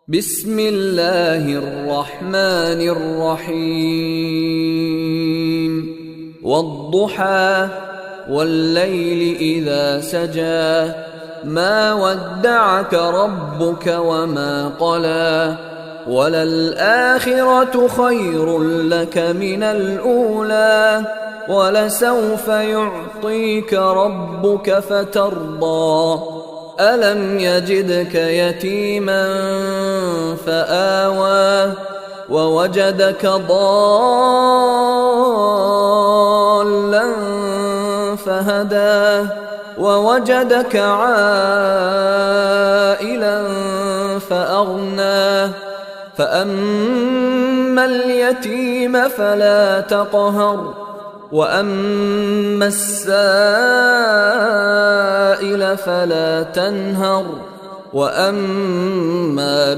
بسم الله الرحمن الرحيم والضحى والليل إذا سجى ما ودعك ربك وما قلى وللآخرة خير لك من الأولى ولسوف يعطيك ربك فترضى ألم يجدك يتيما فآوى ووجدك ضالا فهدى ووجدك عائلا فأغنى فأما اليتيم فلا تقهر وأما السائل فلا تنهر وأما